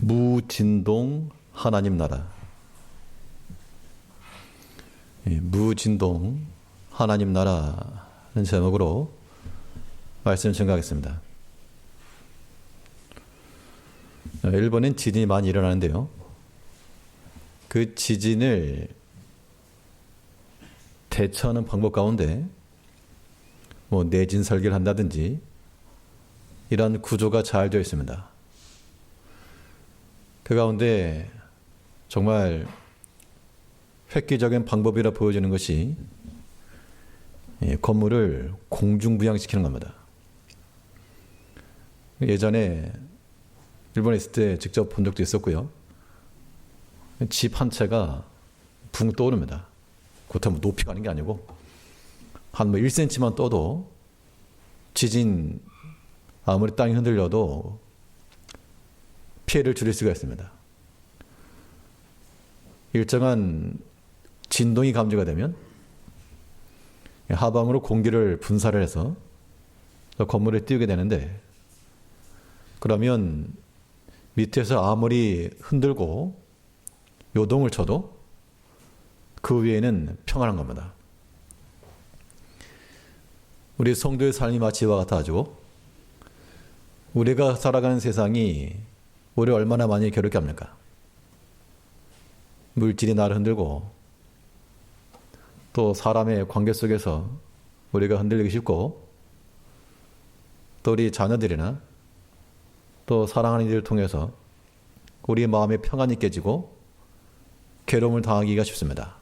무진동 하나님 나라. 무진동 하나님 나라는 제목으로 말씀을 전가하겠습니다. 일본엔 지진이 많이 일어나는데요. 그 지진을 대처하는 방법 가운데 내진 설계를 한다든지 이런 구조가 잘 되어 있습니다. 그 가운데 정말 획기적인 방법이라 보여지는 것이 건물을 공중부양시키는 겁니다. 예전에 일본에 있을 때 직접 본 적도 있었고요. 집 한 채가 붕 떠오릅니다. 그렇다면 높이 가는 게 아니고 한 1cm만 떠도 지진 아무리 땅이 흔들려도 피해를 줄일 수가 있습니다. 일정한 진동이 감지가 되면 하방으로 공기를 분사를 해서 건물에 띄우게 되는데, 그러면 밑에서 아무리 흔들고 요동을 쳐도 그 위에는 평안한 겁니다. 우리 성도의 삶이 마치 이와 같아가지고 우리가 살아가는 세상이 우리 얼마나 많이 괴롭게 합니까? 물질이 나를 흔들고 또 사람의 관계 속에서 우리가 흔들리기 쉽고, 또 우리 자녀들이나 또 사랑하는 이들을 통해서 우리의 마음에 평안이 깨지고 괴로움을 당하기가 쉽습니다.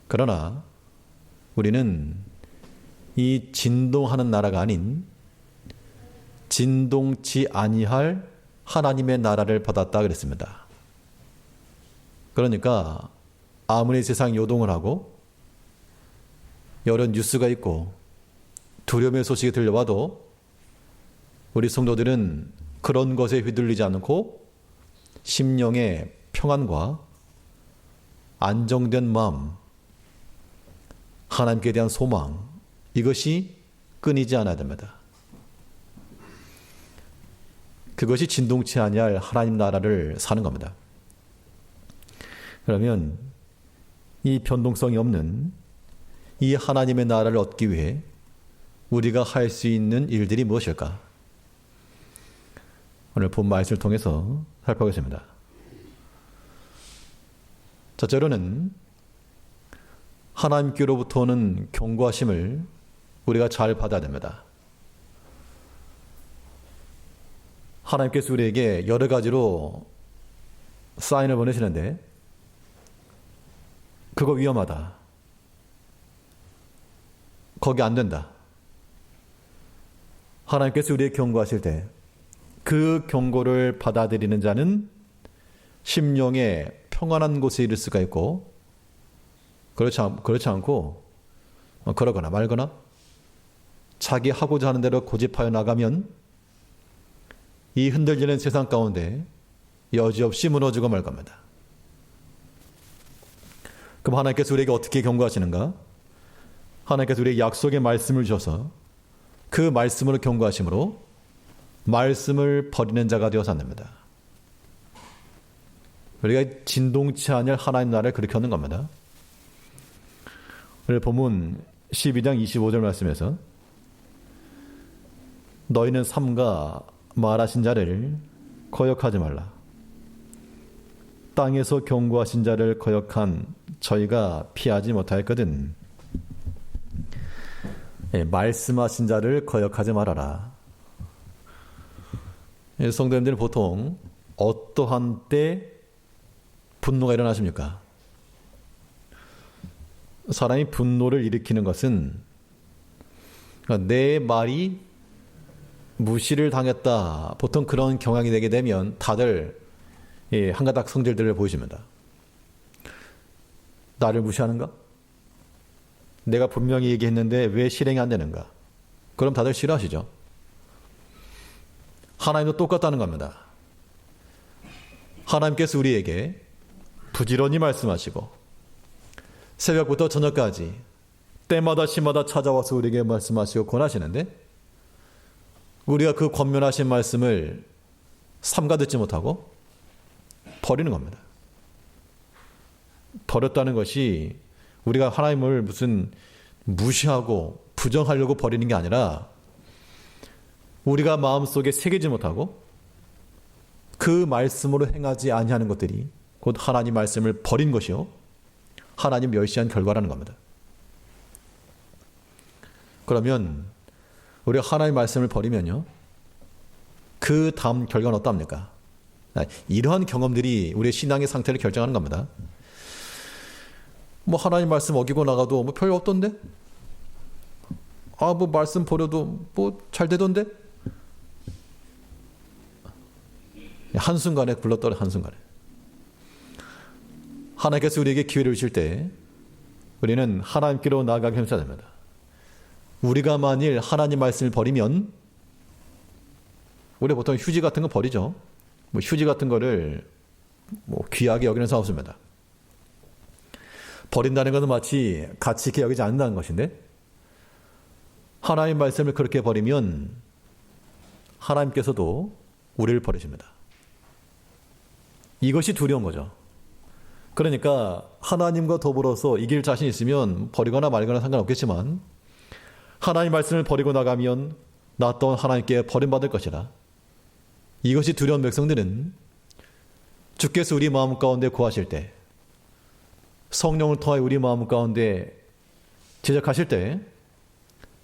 그러나 우리는 이 진동하는 나라가 아닌 진동치 아니할 하나님의 나라를 받았다 그랬습니다. 그러니까 아무리 세상이 요동을 하고 여러 뉴스가 있고 두려움의 소식이 들려와도 우리 성도들은 그런 것에 휘둘리지 않고 심령의 평안과 안정된 마음, 하나님께 대한 소망, 이것이 끊이지 않아야 됩니다. 그것이 진동치 아니할 하나님 나라를 사는 겁니다. 그러면 이 변동성이 없는 이 하나님의 나라를 얻기 위해 우리가 할 수 있는 일들이 무엇일까? 오늘 본 말씀을 통해서 살펴보겠습니다. 첫째로는 하나님께로부터 오는 경고하심을 우리가 잘 받아야 됩니다. 하나님께서 우리에게 여러 가지로 사인을 보내시는데 그거 위험하다, 거기 안 된다. 하나님께서 우리에게 경고하실 때 그 경고를 받아들이는 자는 심령의 평안한 곳에 이를 수가 있고, 그렇지 않고 그러거나 말거나 자기 하고자 하는 대로 고집하여 나가면 이 흔들리는 세상 가운데 여지없이 무너지고 말 겁니다. 그럼 하나님께서 우리에게 어떻게 경고하시는가? 하나님께서 우리에게 약속의 말씀을 주셔서 그 말씀으로 경고하심으로 말씀을 버리는 자가 되어서 안 됩니다. 우리가 진동치 아니할 하나님 나라를 그렇게 하는 겁니다. 오늘 본문 12장 25절 말씀에서 너희는 삼가 말하신 자를 거역하지 말라. 땅에서 경고하신 자를 거역한 저희가 피하지 못하였거든. 말씀하신 자를 거역하지 말아라. 성도님들은 보통 어떠한 때 분노가 일어나십니까? 사람이 분노를 일으키는 것은 내 말이 무시를 당했다, 보통 그런 경향이 되게 되면 다들 한 가닥 성질들을 보이십니다. 나를 무시하는가? 내가 분명히 얘기했는데 왜 실행이 안 되는가? 그럼 다들 싫어하시죠. 하나님도 똑같다는 겁니다. 하나님께서 우리에게 부지런히 말씀하시고 새벽부터 저녁까지 때마다 시마다 찾아와서 우리에게 말씀하시고 권하시는데, 우리가 그 권면하신 말씀을 삼가듣지 못하고 버리는 겁니다. 버렸다는 것이 우리가 하나님을 무슨 무시하고 부정하려고 버리는 게 아니라 우리가 마음속에 새기지 못하고 그 말씀으로 행하지 아니하는 것들이 곧 하나님 말씀을 버린 것이요 하나님 멸시한 결과라는 겁니다. 그러면 우리가 하나님 말씀을 버리면요 그 다음 결과는 어떠합니까? 이러한 경험들이 우리의 신앙의 상태를 결정하는 겁니다. 뭐 하나님 말씀 어기고 나가도 뭐 별로 없던데? 뭐 말씀 버려도 뭐 잘 되던데? 한순간에 굴러떨어 한순간에. 하나님께서 우리에게 기회를 주실 때 우리는 하나님께로 나아가게 힘써야 됩니다. 우리가 만일 하나님 말씀을 버리면 우리 보통 휴지 같은 거 버리죠. 뭐 휴지 같은 거를 뭐 귀하게 여기는 사람 없습니다. 버린다는 것은 마치 가치 있게 여기지 않는다는 것인데 하나님 말씀을 그렇게 버리면 하나님께서도 우리를 버리십니다. 이것이 두려운 거죠. 그러니까 하나님과 더불어서 이길 자신 있으면 버리거나 말거나 상관없겠지만 하나님 말씀을 버리고 나가면 나 또한 하나님께 버림받을 것이라. 이것이 두려운 백성들은 주께서 우리 마음 가운데 구하실 때 성령을 통하여 우리 마음 가운데 제작하실 때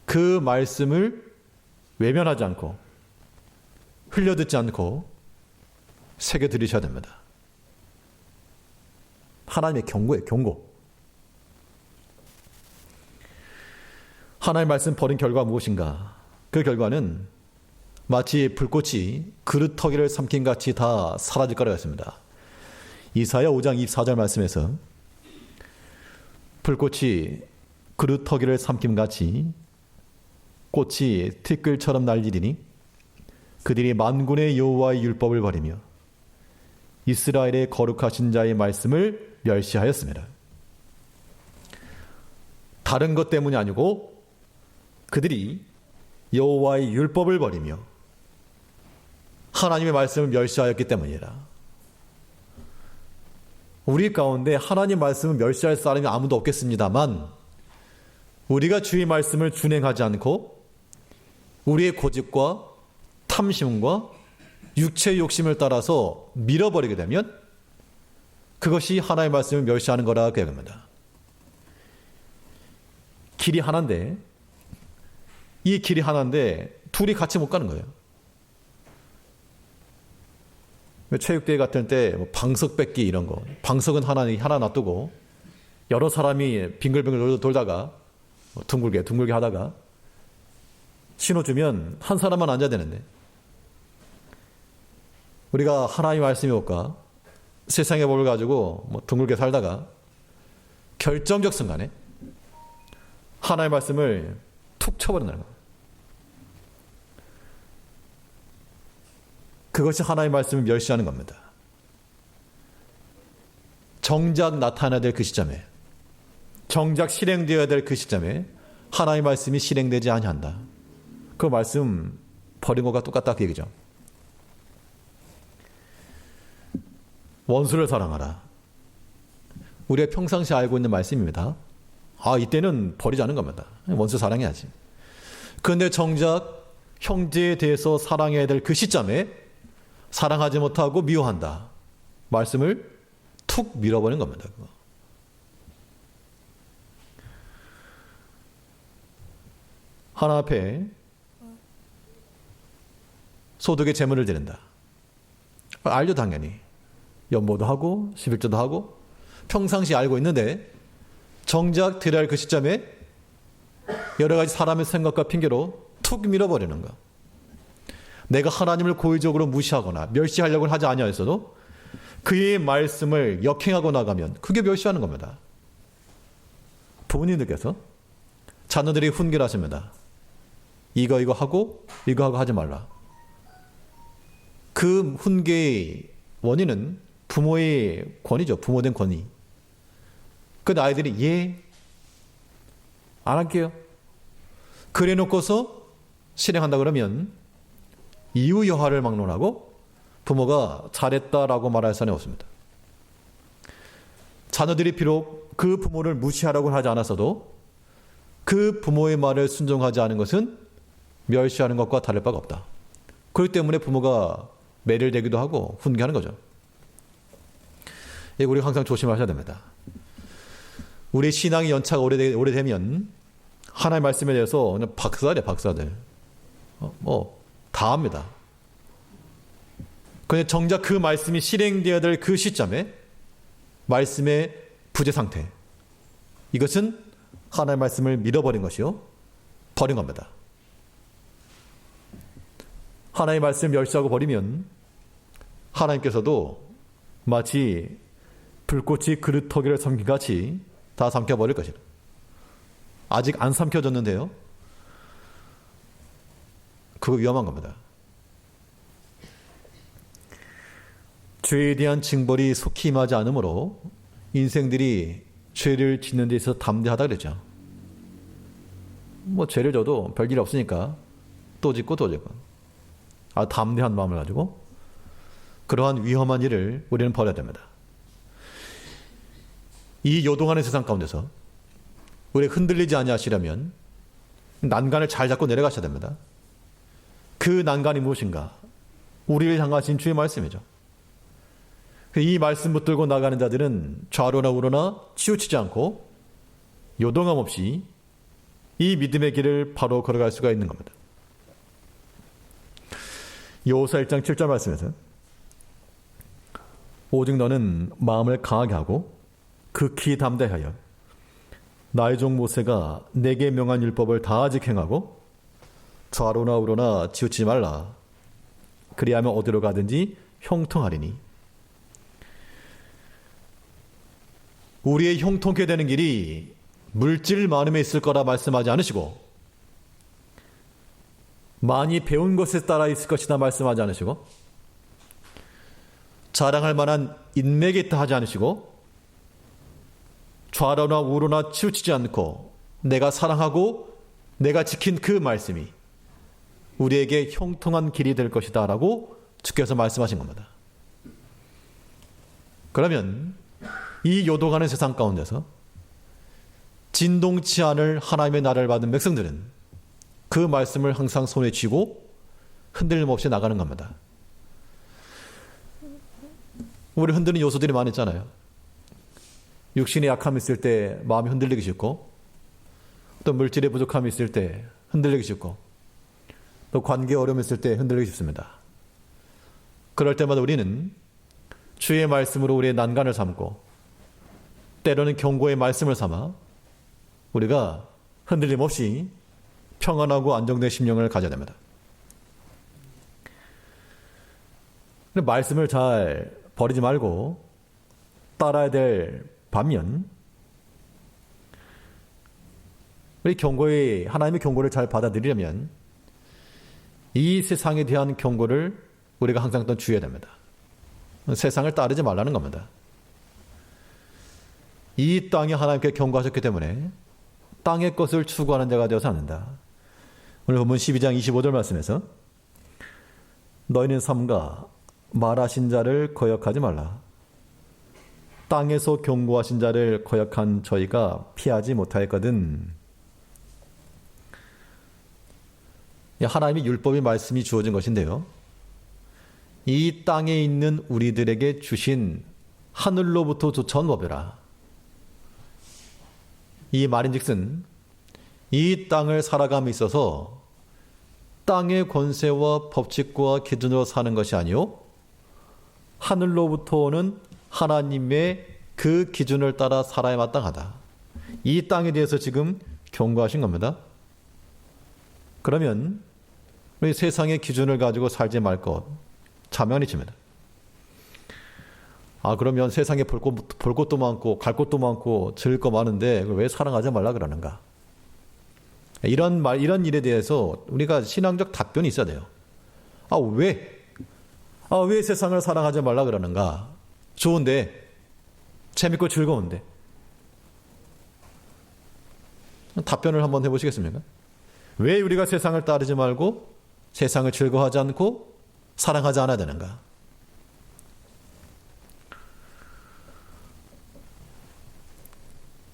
그 말씀을 외면하지 않고 흘려듣지 않고 새겨들이셔야 됩니다. 하나님의 경고예요. 경고. 하나님의 말씀 버린 결과 무엇인가? 그 결과는 마치 불꽃이 그루터기를 삼킨 같이 다 사라질 거라고 했습니다. 이사야 5장 24절 말씀에서 불꽃이 그루터기를 삼킴 같이 꽃이 티끌처럼 날리리니 그들이 만군의 여호와의 율법을 버리며 이스라엘의 거룩하신 자의 말씀을 멸시하였습니다. 다른 것 때문이 아니고 그들이 여호와의 율법을 버리며 하나님의 말씀을 멸시하였기 때문이라. 우리 가운데 하나님 말씀을 멸시할 사람이 아무도 없겠습니다만 우리가 주의 말씀을 준행하지 않고 우리의 고집과 탐심과 육체의 욕심을 따라서 밀어버리게 되면 그것이 하나님의 말씀을 멸시하는 거라 그야합니다. 길이 하나인데 이 길이 하나인데 둘이 같이 못 가는 거예요. 체육대회 같은 때 방석 뺏기 이런 거 방석은 하나 놔두고 여러 사람이 빙글빙글 돌다가 둥글게 하다가 신호 주면 한 사람만 앉아야 되는데 우리가 하나님의 말씀이 올까 세상의 법을 가지고 둥글게 살다가 결정적 순간에 하나님의 말씀을 툭 쳐버린다는 거예요. 그것이 하나님의 말씀을 멸시하는 겁니다. 정작 나타나야 될 그 시점에 정작 실행되어야 될 그 시점에 하나님의 말씀이 실행되지 아니한다. 그 말씀 버린 것과 똑같다 그 얘기죠. 원수를 사랑하라. 우리가 평상시에 알고 있는 말씀입니다. 이때는 버리지 않은 겁니다. 원수 사랑해야지. 그런데 정작 형제에 대해서 사랑해야 될 그 시점에 사랑하지 못하고 미워한다. 말씀을 툭 밀어버리는 겁니다. 그거. 하나 앞에 소득의 제물을 드린다. 알죠 당연히. 연보도 하고 11조도 하고 평상시 알고 있는데 정작 드려야 할 그 시점에 여러 가지 사람의 생각과 핑계로 툭 밀어버리는 거. 내가 하나님을 고의적으로 무시하거나 멸시하려고 하지 아니하였어도 그의 말씀을 역행하고 나가면 그게 멸시하는 겁니다. 부모님들께서 자녀들이 훈계하십니다. 이거 하고 이거 하고 하지 말라. 그 훈계의 원인은 부모의 권위죠. 부모된 권위. 그 아이들이 안 할게요. 그래 놓고서 실행한다 그러면 이유 여하를 막론하고 부모가 잘했다라고 말할 사람이 없습니다. 자녀들이 비록 그 부모를 무시하라고 하지 않았어도 그 부모의 말을 순종하지 않은 것은 멸시하는 것과 다를 바가 없다. 그렇기 때문에 부모가 매를 대기도 하고 훈계하는 거죠. 이거 우리가 항상 조심하셔야 됩니다. 우리 신앙의 연차가 오래되면 하나님의 말씀에 대해서 그냥 박사들이야, 박사들. 다 합니다. 그런데 정작 그 말씀이 실행되어야 될 그 시점에 말씀의 부재 상태, 이것은 하나님의 말씀을 밀어버린 것이요, 버린 겁니다. 하나님의 말씀을 멸시하고 버리면 하나님께서도 마치 불꽃이 그루터기를 삼킨 같이 다 삼켜버릴 것이다. 아직 안 삼켜졌는데요, 그거 위험한 겁니다. 죄에 대한 징벌이 속히 임하지 않으므로 인생들이 죄를 짓는 데 있어서 담대하다 그랬죠. 죄를 져도 별일 없으니까 또 짓고 또 짓고, 담대한 마음을 가지고 그러한 위험한 일을 우리는 버려야 됩니다. 이 요동하는 세상 가운데서 우리가 흔들리지 아니하시려면 난간을 잘 잡고 내려가셔야 됩니다. 그 난간이 무엇인가? 우리를 향하신 주의 말씀이죠. 이 말씀 붙들고 나가는 자들은 좌로나 우로나 치우치지 않고 요동함 없이 이 믿음의 길을 바로 걸어갈 수가 있는 겁니다. 여호수아 1장 7절 말씀에서 오직 너는 마음을 강하게 하고 극히 담대하여 나의 종 모세가 내게 명한 율법을 다 직행하고 좌로나 우로나 치우치지 말라. 그리하면 어디로 가든지 형통하리니. 우리의 형통케 되는 길이 물질 많음에 있을 거라 말씀하지 않으시고, 많이 배운 것에 따라 있을 것이다 말씀하지 않으시고, 자랑할 만한 인맥이 있다 하지 않으시고, 좌로나 우로나 치우치지 않고 내가 사랑하고 내가 지킨 그 말씀이 우리에게 형통한 길이 될 것이다 라고 주께서 말씀하신 겁니다. 그러면 이 요동하는 세상 가운데서 진동치 않을 하나님의 나라를 받은 백성들은 그 말씀을 항상 손에 쥐고 흔들림 없이 나가는 겁니다. 우리 흔드는 요소들이 많이 있잖아요. 육신의 약함이 있을 때 마음이 흔들리기 쉽고, 또 물질의 부족함이 있을 때 흔들리기 쉽고, 또 관계에 어려움이 있을 때 흔들리기 쉽습니다. 그럴 때마다 우리는 주의 말씀으로 우리의 난간을 삼고, 때로는 경고의 말씀을 삼아 우리가 흔들림 없이 평안하고 안정된 심령을 가져야 됩니다. 말씀을 잘 버리지 말고 따라야 될 반면, 우리 하나님의 경고를 잘 받아들이려면 이 세상에 대한 경고를 우리가 항상 또 주의해야 됩니다. 세상을 따르지 말라는 겁니다. 이 땅이 하나님께 경고하셨기 때문에 땅의 것을 추구하는 자가 되어서 안 된다. 오늘 본문 12장 25절 말씀에서 너희는 삼가 말하신 자를 거역하지 말라. 땅에서 경고하신 자를 거역한 저희가 피하지 못하였거든. 하나님의 율법의 말씀이 주어진 것인데요, 이 땅에 있는 우리들에게 주신 하늘로부터 전 법이라. 이 말인즉슨 이 땅을 살아감에 있어서 땅의 권세와 법칙과 기준으로 사는 것이 아니요, 하늘로부터 오는 하나님의 그 기준을 따라 살아야 마땅하다. 이 땅에 대해서 지금 경고하신 겁니다. 그러면 우리 세상의 기준을 가지고 살지 말 것 자명리칩니다. 그러면 세상에 볼 것도 많고 갈 곳도 많고 즐길 거 많은데 왜 사랑하지 말라 그러는가? 이런 일에 대해서 우리가 신앙적 답변이 있어야 돼요. 왜 세상을 사랑하지 말라 그러는가? 좋은데, 재밌고 즐거운데. 답변을 한번 해보시겠습니까? 왜 우리가 세상을 따르지 말고 세상을 즐거워하지 않고 사랑하지 않아야 되는가?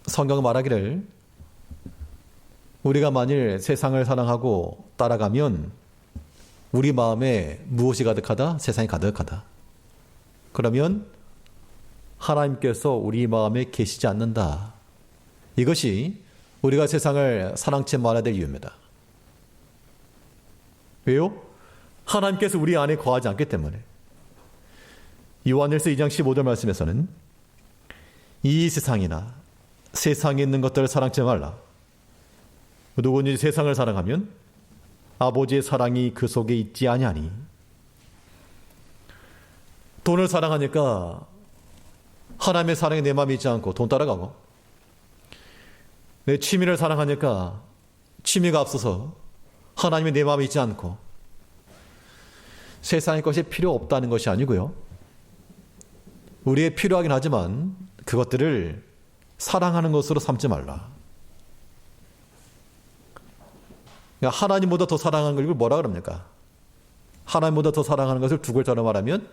성경은 말하기를 우리가 만일 세상을 사랑하고 따라가면 우리 마음에 무엇이 가득하다? 세상이 가득하다. 그러면 하나님께서 우리 마음에 계시지 않는다. 이것이 우리가 세상을 사랑치 말아야 될 이유입니다. 왜요? 하나님께서 우리 안에 거하지 않기 때문에. 요한일서 2장 15절 말씀에서는 이 세상이나 세상에 있는 것들을 사랑치 말라. 누구든지 세상을 사랑하면 아버지의 사랑이 그 속에 있지 아니하니. 돈을 사랑하니까 하나님의 사랑이 내 마음에 있지 않고 돈 따라가고, 내 취미를 사랑하니까 취미가 앞서서 하나님이 내 마음에 있지 않고, 세상의 것이 필요 없다는 것이 아니고요. 우리의 필요하긴 하지만 그것들을 사랑하는 것으로 삼지 말라. 그러니까 하나님보다 더 사랑하는 걸 뭐라 그럽니까? 하나님보다 더 사랑하는 것을 두 글자로 말하면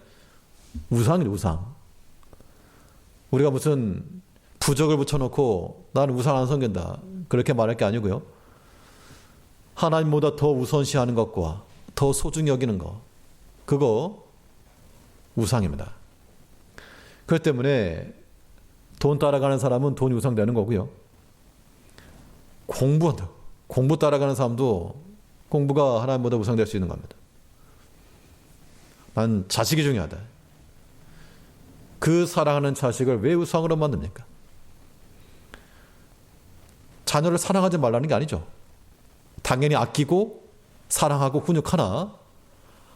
우상이죠, 우상. 우리가 무슨 부적을 붙여놓고 나는 우상 안 섬긴다 그렇게 말할 게 아니고요. 하나님보다 더 우선시하는 것과 더 소중히 여기는 것, 그거 우상입니다. 그렇기 때문에 돈 따라가는 사람은 돈이 우상되는 거고요. 공부 따라가는 사람도 공부가 하나님보다 우상될 수 있는 겁니다. 난 자식이 중요하다. 그 사랑하는 자식을 왜 우상으로 만듭니까? 자녀를 사랑하지 말라는 게 아니죠. 당연히 아끼고 사랑하고 훈육하나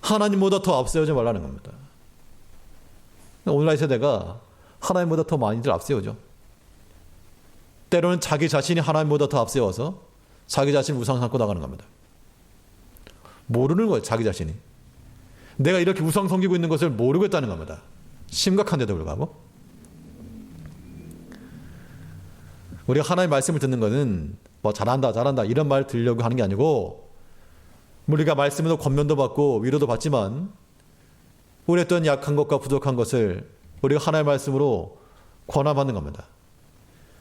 하나님보다 더 앞세우지 말라는 겁니다. 오늘날 세대가 하나님보다 더 많이들 앞세우죠. 때로는 자기 자신이 하나님보다 더 앞세워서 자기 자신을 우상 삼고 나가는 겁니다. 모르는 거예요, 자기 자신이. 내가 이렇게 우상 섬기고 있는 것을 모르고 있다는 겁니다. 심각한데도 불구하고. 우리가 하나님의 말씀을 듣는 것은 뭐 잘한다 이런 말 들으려고 하는 게 아니고, 우리가 말씀에도 권면도 받고 위로도 받지만 우리 어떤 약한 것과 부족한 것을 우리가 하나님의 말씀으로 권함받는 겁니다.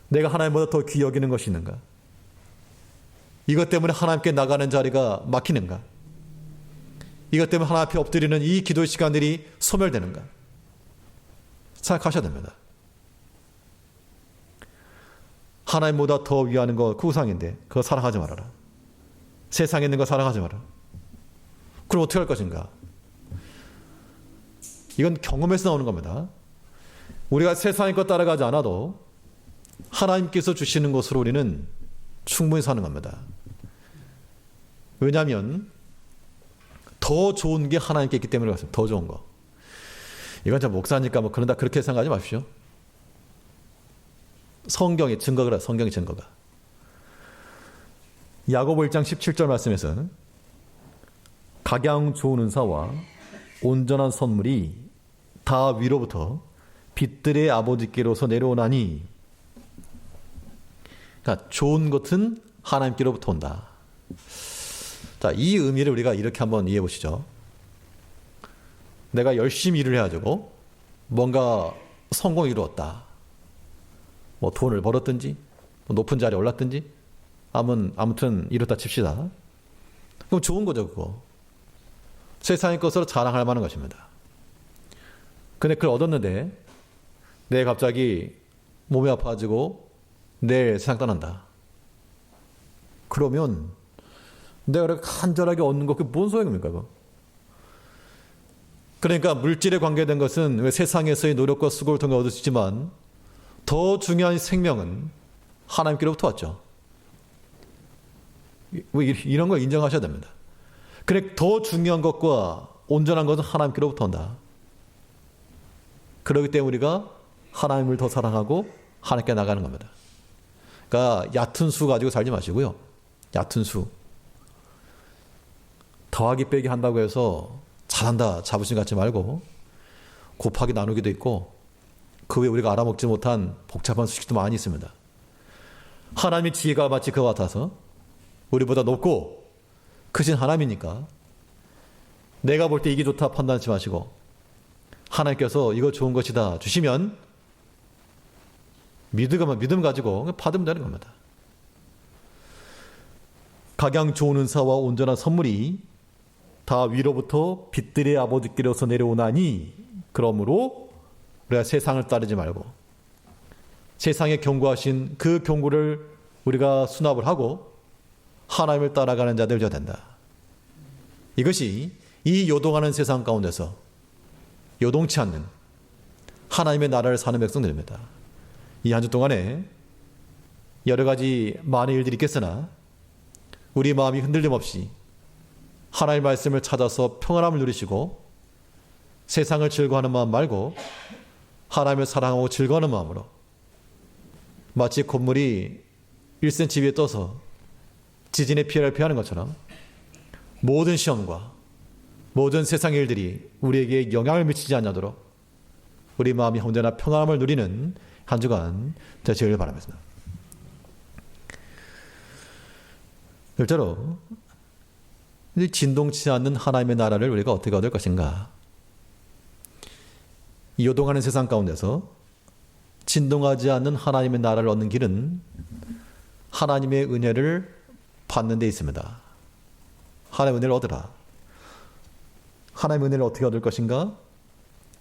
내가 하나님보다 더 귀히 여기는 것이 있는가? 이것 때문에 하나님께 나가는 자리가 막히는가? 이것 때문에 하나님 앞에 엎드리는 이 기도 시간들이 소멸되는가? 생각하셔야 됩니다. 하나님보다 더 위하는 거 그 우상인데 그거 사랑하지 말아라. 세상에 있는 거 사랑하지 말아라. 그럼 어떻게 할 것인가? 이건 경험에서 나오는 겁니다. 우리가 세상의 것 따라가지 않아도 하나님께서 주시는 것으로 우리는 충분히 사는 겁니다. 왜냐하면 더 좋은 게 하나님께 있기 때문에 그렇습니다. 더 좋은 거. 이건 참 목사니까 뭐 그런다 그렇게 생각하지 마십시오. 성경의 증거가, 성경의 증거가. 야고보 1장 17절 말씀에서 각양 좋은 은사와 온전한 선물이 다 위로부터 빛들의 아버지께로서 내려오나니. 그러니까 좋은 것은 하나님께로부터 온다. 자, 이 의미를 우리가 이렇게 한번 이해해 보시죠. 내가 열심히 일을 해가지고 뭔가 성공을 이루었다. 뭐 돈을 벌었든지 뭐 높은 자리에 올랐든지 아무튼 이렇다 칩시다. 그럼 좋은 거죠, 그거. 세상의 것으로 자랑할 만한 것입니다. 근데 그걸 얻었는데 내가 갑자기 몸이 아파가지고 내일 세상 떠난다. 그러면 내가 그렇게 간절하게 얻는 거 그게 뭔 소용입니까? 그거? 그러니까 물질에 관계된 것은 왜 세상에서의 노력과 수고를 통해 얻을 수 있지만 더 중요한 생명은 하나님께로부터 왔죠. 이런 걸 인정하셔야 됩니다. 그래, 더 중요한 것과 온전한 것은 하나님께로부터 온다. 그렇기 때문에 우리가 하나님을 더 사랑하고 하나님께 나가는 겁니다. 그러니까 얕은 수 가지고 살지 마시고요. 얕은 수. 더하기 빼기 한다고 해서 잘한다 자부심 갖지 말고 곱하기 나누기도 있고 그 외에 우리가 알아먹지 못한 복잡한 수식도 많이 있습니다. 하나님의 지혜가 마치 그와 같아서 우리보다 높고 크신 하나님이니까 내가 볼 때 이게 좋다 판단하지 마시고 하나님께서 이거 좋은 것이다 주시면 믿음 가지고 받으면 되는 겁니다. 각양 좋은 은사와 온전한 선물이 다 위로부터 빛들의 아버지께로서 내려오나니 그러므로 우리가 세상을 따르지 말고 세상에 경고하신 그 경고를 우리가 수납을 하고 하나님을 따라가는 자들 되어야 된다. 이것이 이 요동하는 세상 가운데서 요동치 않는 하나님의 나라를 사는 백성들입니다. 이 한 주 동안에 여러 가지 많은 일들이 있겠으나 우리 마음이 흔들림 없이 하나님의 말씀을 찾아서 평안함을 누리시고 세상을 즐거워하는 마음 말고 하나님을 사랑하고 즐거워하는 마음으로 마치 콧물이 1cm 위에 떠서 지진의 피해를 피하는 것처럼 모든 시험과 모든 세상의 일들이 우리에게 영향을 미치지 않도록 우리 마음이 언제나 평안함을 누리는 한 주간 되시길 바랍니다. 실제로 진동치 않는 하나님의 나라를 우리가 어떻게 얻을 것인가? 이 요동하는 세상 가운데서 진동하지 않는 하나님의 나라를 얻는 길은 하나님의 은혜를 받는 데 있습니다. 하나님의 은혜를 얻으라. 하나님의 은혜를 어떻게 얻을 것인가?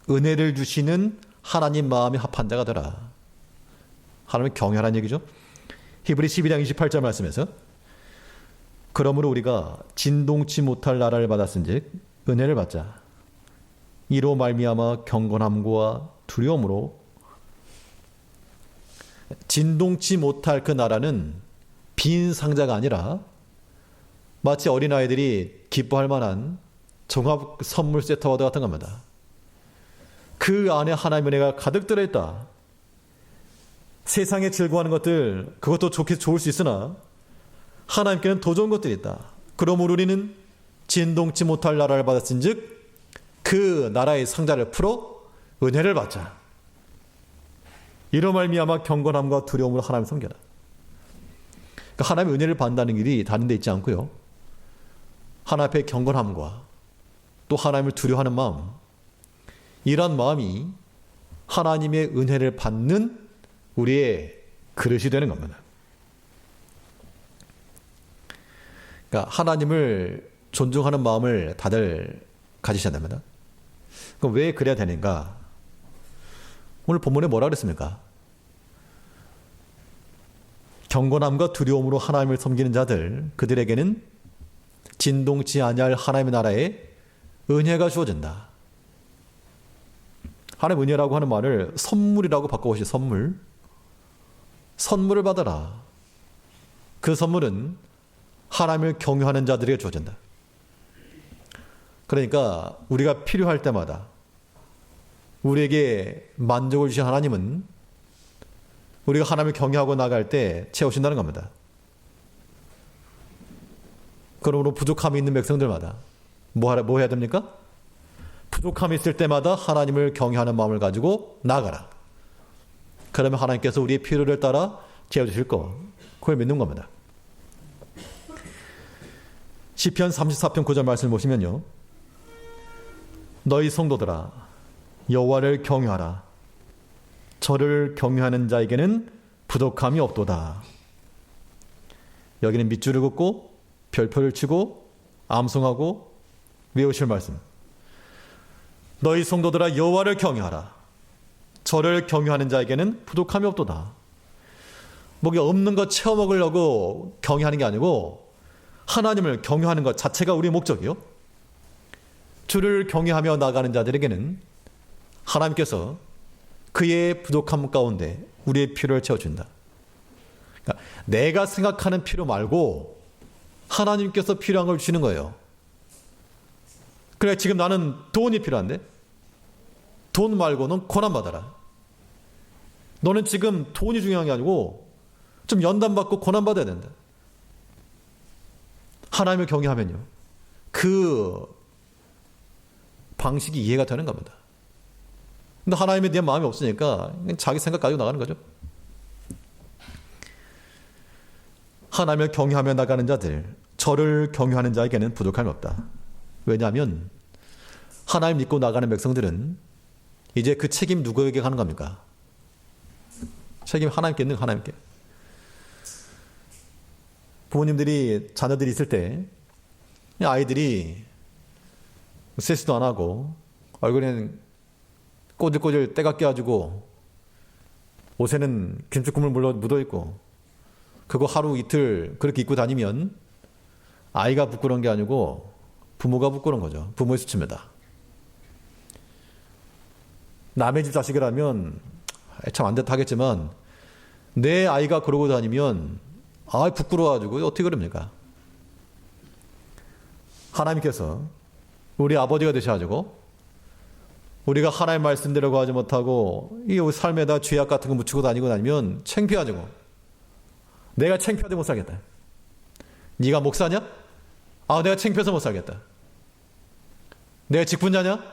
은혜를 주시는 하나님 마음에 합한 자가 되라. 하나님을 경외하라는 얘기죠. 히브리 12장 28절 말씀에서 그러므로 우리가 진동치 못할 나라를 받았은즉 은혜를 받자. 이로 말미암아 경건함과 두려움으로 진동치 못할 그 나라는 빈 상자가 아니라 마치 어린아이들이 기뻐할 만한 종합 선물 세트와 같은 겁니다. 그 안에 하나님의 은혜가 가득 들어있다. 세상에 즐거워하는 것들 그것도 좋을 수 있으나 하나님께는 더 좋은 것들이 있다. 그러므로 우리는 진동치 못할 나라를 받았은즉 그 나라의 상자를 풀어 은혜를 받자. 이로 말미암아 경건함과 두려움으로 하나님을 섬겨라. 그러니까 하나님의 은혜를 받는다는 길이 다른 데 있지 않고요. 하나님 앞에 경건함과 또 하나님을 두려워하는 마음, 이런 마음이 하나님의 은혜를 받는 우리의 그릇이 되는 겁니다. 그러니까 하나님을 존중하는 마음을 다들 가지셔야 됩니다. 그럼 왜 그래야 되는가? 오늘 본문에 뭐라 그랬습니까? 경건함과 두려움으로 하나님을 섬기는 자들, 그들에게는 진동치 아니할 하나님의 나라에 은혜가 주어진다. 하나님의 은혜라고 하는 말을 선물이라고 바꿔보시죠. 선물. 선물을 받아라. 그 선물은 하나님을 경외하는 자들에게 주어진다. 그러니까 우리가 필요할 때마다 우리에게 만족을 주신 하나님은 우리가 하나님을 경외하고 나갈 때 채우신다는 겁니다. 그러므로 부족함이 있는 백성들마다 뭐 해야 됩니까? 부족함이 있을 때마다 하나님을 경외하는 마음을 가지고 나아가라. 그러면 하나님께서 우리의 필요를 따라 채워주실 거. 그걸 믿는 겁니다. 시편 34편 9절 말씀을 보시면요. 너희 성도들아 여호와를 경외하라. 저를 경외하는 자에게는 부족함이 없도다. 여기는 밑줄을 긋고 별표를 치고 암송하고 외우실 말씀. 너희 성도들아 여호와를 경외하라. 저를 경외하는 자에게는 부족함이 없도다. 뭐가 없는 것 채워 먹으려고 경외하는 게 아니고 하나님을 경외하는 것 자체가 우리의 목적이요. 주를 경외하며 나가는 자들에게는 하나님께서 그의 부족함 가운데 우리의 필요를 채워준다. 그러니까 내가 생각하는 필요 말고 하나님께서 필요한 걸 주시는 거예요. 그래 지금 나는 돈이 필요한데 돈 말고는 고난받아라. 너는 지금 돈이 중요한 게 아니고 좀 연단받고 고난받아야 된다. 하나님을 경외하면요. 그 방식이 이해가 되는 겁니다. 근데 하나님에 대한 마음이 없으니까 자기 생각 가지고 나가는 거죠. 하나님을 경외하며 나가는 자들, 저를 경외하는 자에게는 부족함이 없다. 왜냐하면 하나님 믿고 나가는 백성들은 이제 그 책임 누구에게 가는 겁니까? 책임 하나님께 있는 하나님께. 부모님들이 자녀들이 있을 때 아이들이 세수도 안 하고 얼굴에는 꼬질꼬질 때가 껴가지고 옷에는 김치국물 묻어있고 그거 하루 이틀 그렇게 입고 다니면 아이가 부끄러운 게 아니고 부모가 부끄러운 거죠. 부모의 수치입니다. 남의 집 자식이라면 참 안 됐다 하겠지만 내 아이가 그러고 다니면 부끄러워가지고 어떻게 그럽니까? 하나님께서 우리 아버지가 되셔가지고 우리가 하나님의 말씀대로 하지 못하고 이 삶에다 죄악 같은 거 묻히고 다니면 창피해가지고 내가 창피하게 못 살겠다. 네가 목사냐? 내가 창피해서 못 살겠다. 내가 직분자냐?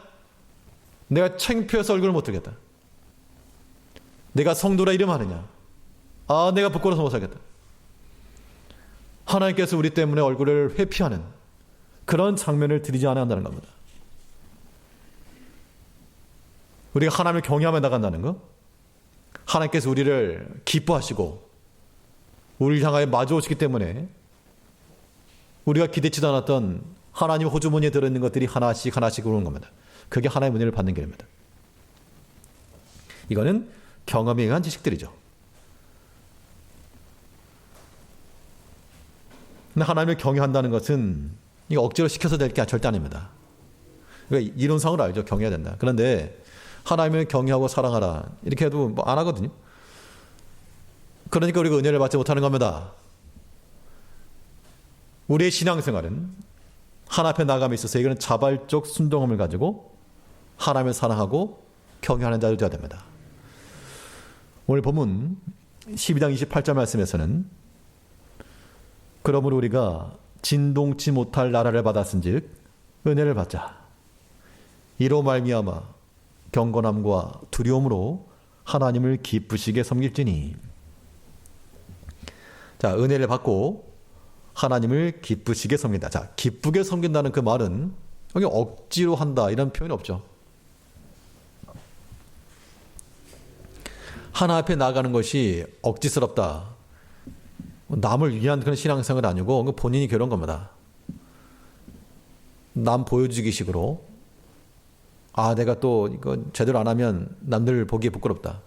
내가 창피해서 얼굴을 못 들겠다. 내가 성도라 이름하느냐? 내가 부끄러워서 못 살겠다. 하나님께서 우리 때문에 얼굴을 회피하는 그런 장면을 드리지 않아야 한다는 겁니다. 우리가 하나님을 경외하며 나간다는 거, 하나님께서 우리를 기뻐하시고 우리를 향하여 마주오시기 때문에 우리가 기대치도 않았던 하나님 호주머니에 들어있는 것들이 하나씩 하나씩 오는 겁니다. 그게 하나님의 은혜를 받는 길입니다. 이거는 경험에 의한 지식들이죠. 근데 하나님을 경외한다는 것은 이거 억지로 시켜서 될 게 절대 아닙니다. 그러니까 이론상으로 알죠. 경외해야 된다. 그런데 하나님을 경외하고 사랑하라 이렇게 해도 안 하거든요. 그러니까 우리가 은혜를 받지 못하는 겁니다. 우리의 신앙생활은 하나님 앞에 나감에 있어서 이거는 자발적 순종함을 가지고 하나님을 사랑하고 경외하는 자들 되어야 됩니다. 오늘 본문 12장 28절 말씀에서는 그러므로 우리가 진동치 못할 나라를 받았은즉 은혜를 받자. 이로 말미암아 경건함과 두려움으로 하나님을 기쁘시게 섬길지니. 자, 은혜를 받고 하나님을 기쁘시게 섬긴다. 자, 기쁘게 섬긴다는 그 말은 여기 억지로 한다 이런 표현이 없죠. 하나 앞에 나가는 것이 억지스럽다. 남을 위한 그런 신앙생활은 아니고 본인이 그런 겁니다. 남 보여주기식으로 내가 또 이거 제대로 안 하면 남들 보기에 부끄럽다.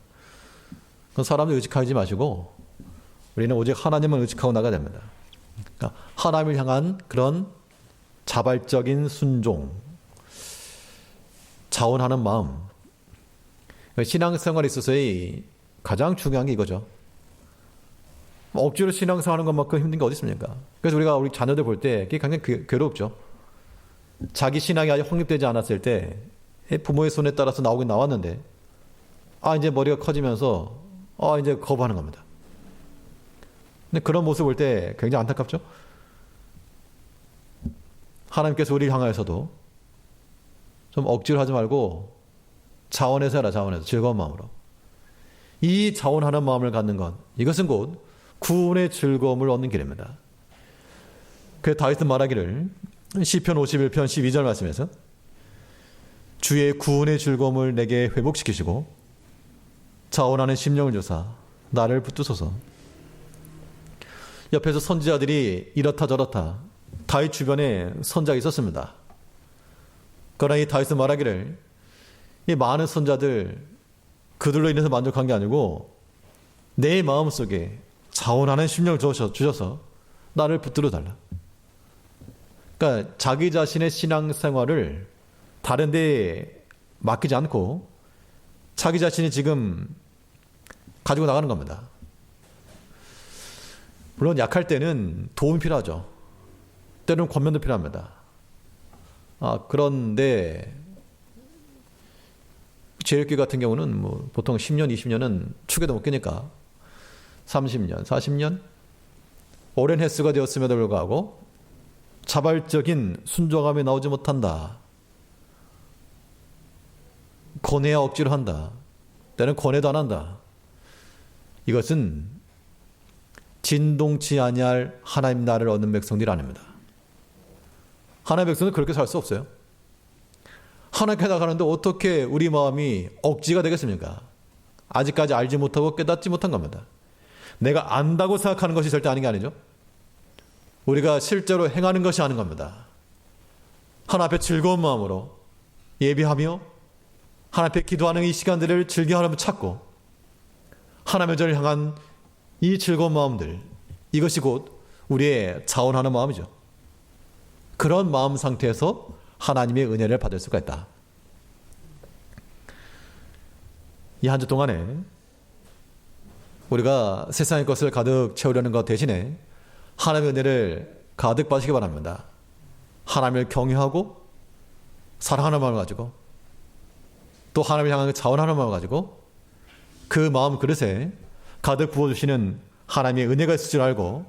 그 사람들 의식하지 마시고 우리는 오직 하나님을 의식하고 나가야 됩니다. 그러니까 하나님을 향한 그런 자발적인 순종, 자원하는 마음. 신앙생활에 있어서의 가장 중요한 게 이거죠. 억지로 신앙생활하는 것만큼 힘든 게 어디 있습니까? 그래서 우리가 우리 자녀들 볼 때 그게 굉장히 괴롭죠. 자기 신앙이 아직 확립되지 않았을 때 부모의 손에 따라서 나오긴 나왔는데 이제 머리가 커지면서 이제 거부하는 겁니다. 근데 그런 모습 볼 때 굉장히 안타깝죠. 하나님께서 우리를 향하여서도 좀 억지로 하지 말고 자원해서 해라. 자원해서 즐거운 마음으로. 이 자원하는 마음을 갖는 것, 이것은 곧 구원의 즐거움을 얻는 길입니다. 그 다윗은 말하기를 시편 51편 12절 말씀에서 주의 구원의 즐거움을 내게 회복시키시고 자원하는 심령을 주사 나를 붙드소서. 옆에서 선지자들이 이렇다 저렇다 다윗 주변에 선자가 있었습니다. 그러나 이 다윗은 말하기를 이 많은 선자들 그들로 인해서 만족한 게 아니고 내 마음속에 자원하는 심령을 주셔서 나를 붙들어 달라. 그러니까 자기 자신의 신앙생활을 다른 데에 맡기지 않고 자기 자신이 지금 가지고 나가는 겁니다. 물론 약할 때는 도움이 필요하죠. 때로는 권면도 필요합니다. 그런데 제일교회 같은 경우는 보통 10년, 20년은 축에도 못 끼니까 30년, 40년 오랜 횟수가 되었음에도 불구하고 자발적인 순종함이 나오지 못한다. 권해야 억지로 한다. 때는 권해도 안 한다. 이것은 진동치 아니할 하나님 나라를 얻는 백성들이 아닙니다. 하나님의 백성은 그렇게 살 수 없어요. 하나님께 나가는데 어떻게 우리 마음이 억지가 되겠습니까? 아직까지 알지 못하고 깨닫지 못한 겁니다. 내가 안다고 생각하는 것이 절대 아닌 게 아니죠. 우리가 실제로 행하는 것이 아닌 겁니다. 하나님 앞에 즐거운 마음으로 예비하며 하나님 앞에 기도하는 이 시간들을 즐겨하며 찾고 하나님의 전을 향한 이 즐거운 마음들, 이것이 곧 우리의 자원하는 마음이죠. 그런 마음 상태에서 하나님의 은혜를 받을 수가 있다. 이 한 주 동안에 우리가 세상의 것을 가득 채우려는 것 대신에 하나님의 은혜를 가득 받으시기 바랍니다. 하나님을 경외하고 사랑하는 마음을 가지고 또 하나님을 향한 자원하는 마음을 가지고 그 마음 그릇에 가득 부어주시는 하나님의 은혜가 있을 줄 알고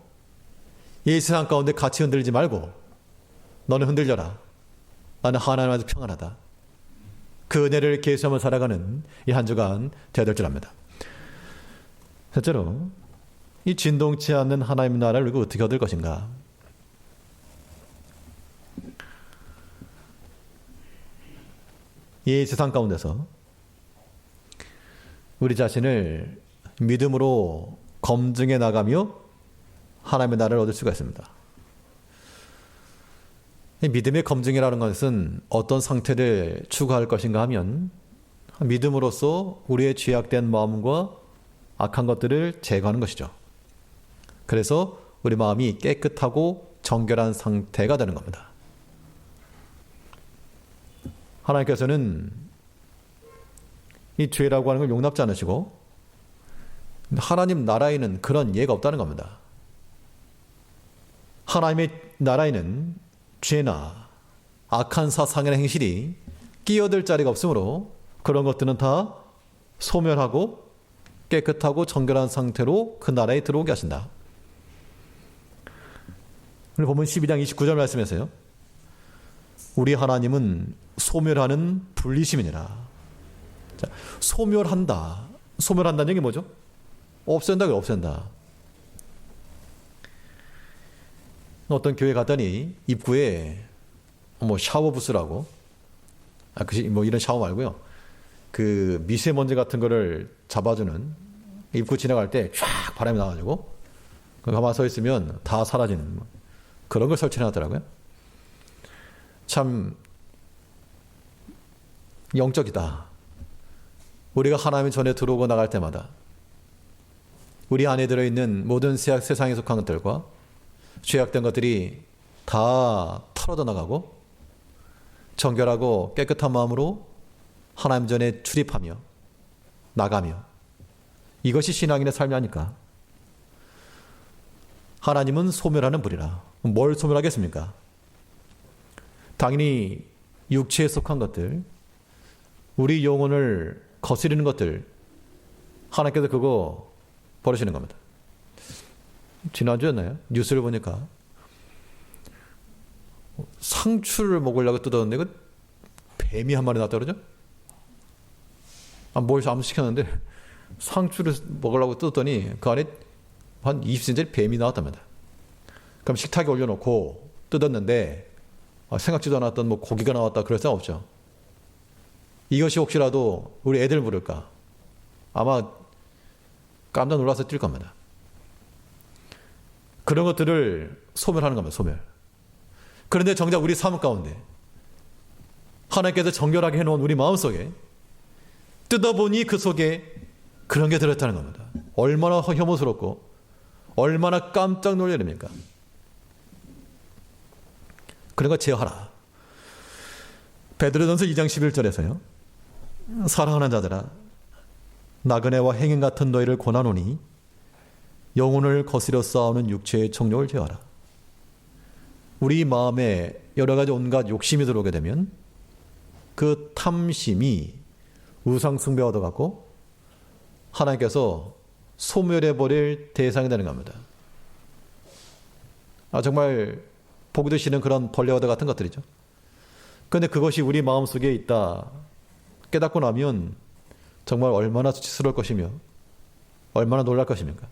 이 세상 가운데 같이 흔들리지 말고 너는 흔들려라. 나는 하나님 안에서 평안하다. 그 은혜를 계수하며 살아가는 이 한 주간 되어야 될 줄 압니다. 셋째로 이 진동치 않는 하나님의 나라를 우리가 어떻게 얻을 것인가. 이 세상 가운데서 우리 자신을 믿음으로 검증해 나가며 하나님의 나라를 얻을 수가 있습니다. 이 믿음의 검증이라는 것은 어떤 상태를 추구할 것인가 하면 믿음으로써 우리의 죄악된 마음과 악한 것들을 제거하는 것이죠. 그래서 우리 마음이 깨끗하고 정결한 상태가 되는 겁니다. 하나님께서는 이 죄라고 하는 걸 용납지 않으시고 하나님 나라에는 그런 예가 없다는 겁니다. 하나님의 나라에는 죄나 악한 사상이나 행실이 끼어들 자리가 없으므로 그런 것들은 다 소멸하고 깨끗하고 정결한 상태로 그 나라에 들어오게 하신다. 오늘 보면 12장 29절 말씀에서요. 우리 하나님은 소멸하는 분리심이니라. 자, 소멸한다. 소멸한다는 얘기 뭐죠? 없앤다. 없앤다. 어떤 교회 갔더니 입구에 샤워 부스라고 이런 샤워 말고요. 그 미세먼지 같은 거를 잡아주는 입구 지나갈 때 쫙 바람이 나가지고 가만 서 있으면 다 사라지는 그런 걸 설치해놨더라고요. 참 영적이다. 우리가 하나님 전에 들어오고 나갈 때마다 우리 안에 들어있는 모든 세상에 속한 것들과 죄악된 것들이 다 털어져 나가고 정결하고 깨끗한 마음으로 하나님 전에 출입하며 나가며 이것이 신앙인의 삶이 아닐까. 하나님은 소멸하는 불이라. 뭘 소멸하겠습니까? 당연히 육체에 속한 것들, 우리 영혼을 거스리는 것들, 하나님께서 그거 버리시는 겁니다. 지난주였나요? 뉴스를 보니까 상추를 먹으려고 뜯었는데 그 뱀이 한 마리 나왔다 그러죠? 뭘 잘못 시켰는데 상추를 먹으려고 뜯었더니 그 안에 한 20cm짜리 뱀이 나왔답니다. 그럼 식탁에 올려놓고 뜯었는데 생각지도 않았던 고기가 나왔다 그럴 생각 없죠. 이것이 혹시라도 우리 애들 부를까 아마 깜짝 놀라서 뛸 겁니다. 그런 것들을 소멸하는 겁니다. 소멸. 그런데 정작 우리 삶 가운데 하나님께서 정결하게 해놓은 우리 마음속에 뜯어보니 그 속에 그런 게 들어있다는 겁니다. 얼마나 혐오스럽고 얼마나 깜짝 놀라야 됩니까? 그런 거 제어하라. 베드로전서 2장 11절에서요. 사랑하는 자들아 나그네와 행인 같은 너희를 권하노니 영혼을 거스려 싸우는 육체의 정욕을 제어하라. 우리 마음에 여러 가지 온갖 욕심이 들어오게 되면 그 탐심이 우상숭배와 같고 하나님께서 소멸해버릴 대상이 되는 겁니다. 정말 보기도 싫은 그런 벌레와 같은 것들이죠. 그런데 그것이 우리 마음속에 있다 깨닫고 나면 정말 얼마나 수치스러울 것이며 얼마나 놀랄 것입니까?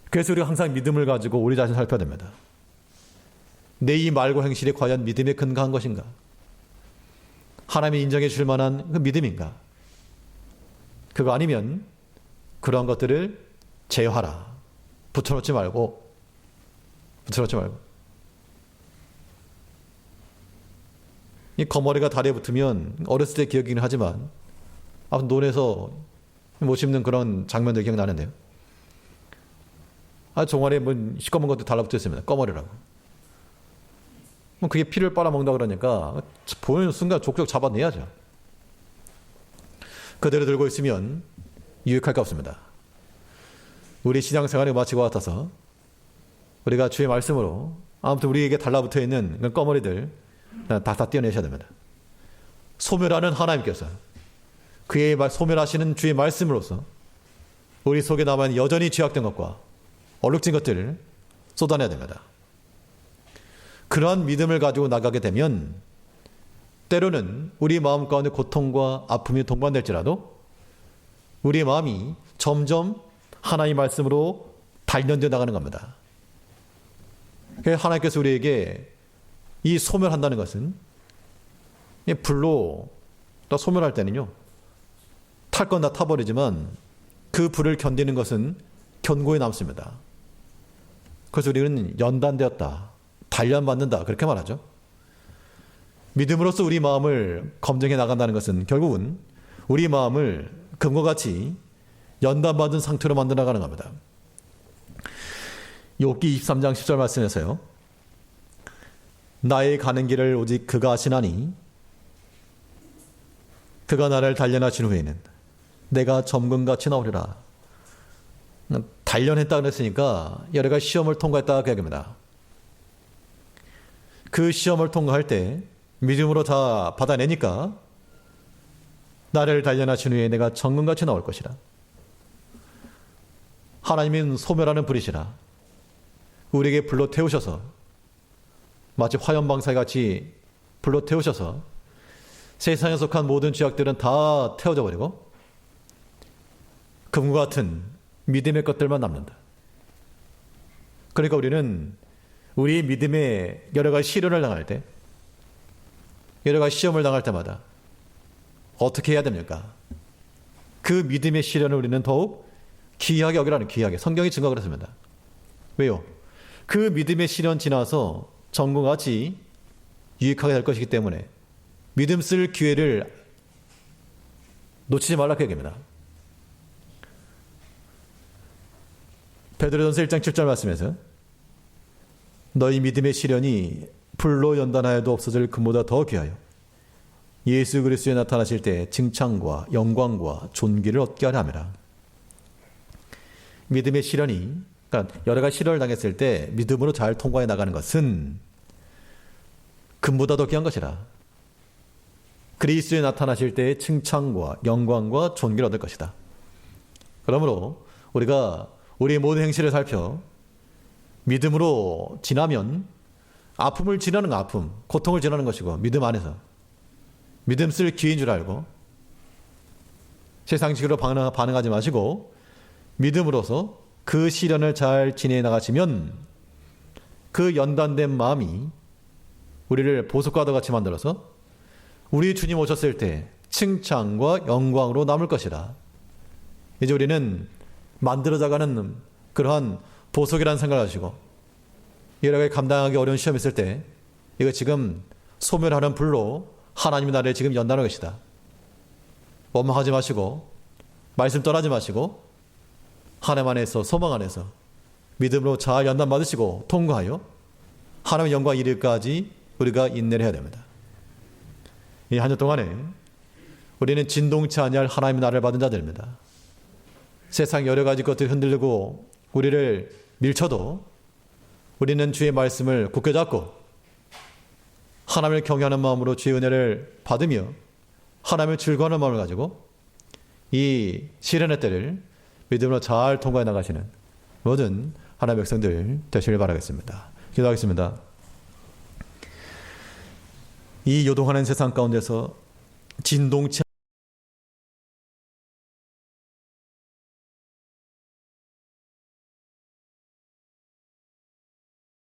그래서 우리가 항상 믿음을 가지고 우리 자신을 살펴야 됩니다. 내 이 말과 행실이 과연 믿음에 근거한 것인가? 하나님이 인정해 줄 만한 그 믿음인가? 그거 아니면 그러한 것들을 제어하라. 붙여놓지 말고. 이 거머리가 다리에 붙으면 어렸을 때 기억이긴 하지만 아무튼 논에서 못 씹는 그런 장면들 기억나는데요. 종아리에 뭐 시꺼먼 것도 달라붙어 있습니다. 거머리라고. 그게 피를 빨아먹는다 그러니까 보이는 순간 족족 잡아내야죠. 그대로 들고 있으면 유익할 게 없습니다. 우리 신앙생활이 마치 것 같아서 우리가 주의 말씀으로 아무튼 우리에게 달라붙어 있는 그 거머리들 다 떼어내셔야 됩니다. 소멸하는 하나님께서 그의 소멸하시는 주의 말씀으로서 우리 속에 남아있는 여전히 죄악된 것과 얼룩진 것들을 쏟아내야 됩니다. 그러한 믿음을 가지고 나가게 되면 때로는 우리 마음 가운데 고통과 아픔이 동반될지라도 우리 마음이 점점 하나님의 말씀으로 단련되어 나가는 겁니다. 하나님께서 우리에게 이 소멸한다는 것은 불로 또 소멸할 때는요, 탈 건 다 타버리지만 그 불을 견디는 것은 견고히 남습니다. 그래서 우리는 연단되었다, 단련받는다 그렇게 말하죠. 믿음으로써 우리 마음을 검증해 나간다는 것은 결국은 우리 마음을 금과 같이 연단받은 상태로 만들어 나가는 겁니다. 욥기 23장 10절 말씀에서요, 나의 가는 길을 오직 그가 아시나니 그가 나를 단련하신 후에는 내가 점검같이 나오리라. 단련했다 그랬으니까 여러 가지 시험을 통과했다 그 얘기입니다. 그 시험을 통과할 때 믿음으로 다 받아내니까 나를 단련하신 후에 내가 정금같이 나올 것이라. 하나님은 소멸하는 불이시라. 우리에게 불로 태우셔서 마치 화염방사같이 불로 태우셔서 세상에 속한 모든 죄악들은 다 태워져 버리고 금과 같은 믿음의 것들만 남는다. 그러니까 우리는 우리 믿음의 여러 가지 시련을 당할 때, 여러 가지 시험을 당할 때마다 어떻게 해야 됩니까? 그 믿음의 시련을 우리는 더욱 귀하게 여기라는, 귀하게. 성경이 증거가 그렇습니다. 왜요? 그 믿음의 시련 지나서 전과 같이 유익하게 될 것이기 때문에 믿음 쓸 기회를 놓치지 말라 그 얘기입니다. 베드로전서 1장 7절 말씀에서 너희 믿음의 시련이 불로 연단하여도 없어질 금보다 더 귀하여 예수 그리스도에 나타나실 때 칭찬과 영광과 존귀를 얻게 하려 함이라. 믿음의 시련이, 그러니까 여러 가지 시련을 당했을 때 믿음으로 잘 통과해 나가는 것은 금보다 더 귀한 것이라. 그리스도에 나타나실 때의 칭찬과 영광과 존귀를 얻을 것이다. 그러므로 우리가 우리의 모든 행실을 살펴 믿음으로 지나면 아픔을 지나는 아픔, 고통을 지나는 것이고 믿음 안에서 믿음 쓸 기회인 줄 알고 세상식으로 반응하지 마시고 믿음으로서 그 시련을 잘 지내 나가시면 그 연단된 마음이 우리를 보석과도 같이 만들어서 우리 주님 오셨을 때 칭찬과 영광으로 남을 것이라. 이제 우리는 만들어져가는 그러한 보석이라는 생각을 하시고 여러 가지 감당하기 어려운 시험이 있을 때 이거 지금 소멸하는 불로 하나님의 나라에 지금 연단할 것이다. 원망하지 마시고 말씀 떠나지 마시고 하나님 안에서 소망 안에서 믿음으로 잘 연단 받으시고 통과하여 하나님의 영광 이르기까지 우리가 인내를 해야 됩니다. 이 한 주 동안에 우리는 진동치 아니할 하나님의 나라를 받은 자들입니다. 세상 여러 가지 것들이 흔들리고 우리를 밀쳐도 우리는 주의 말씀을 굳게 잡고 하나님을 경외하는 마음으로 주의 은혜를 받으며 하나님을 즐거워하는 마음을 가지고 이 시련의 때를 믿음으로 잘 통과해 나가시는 모든 하나님의 백성들 되시길 바라겠습니다. 기도하겠습니다. 이 요동하는 세상 가운데서 진동치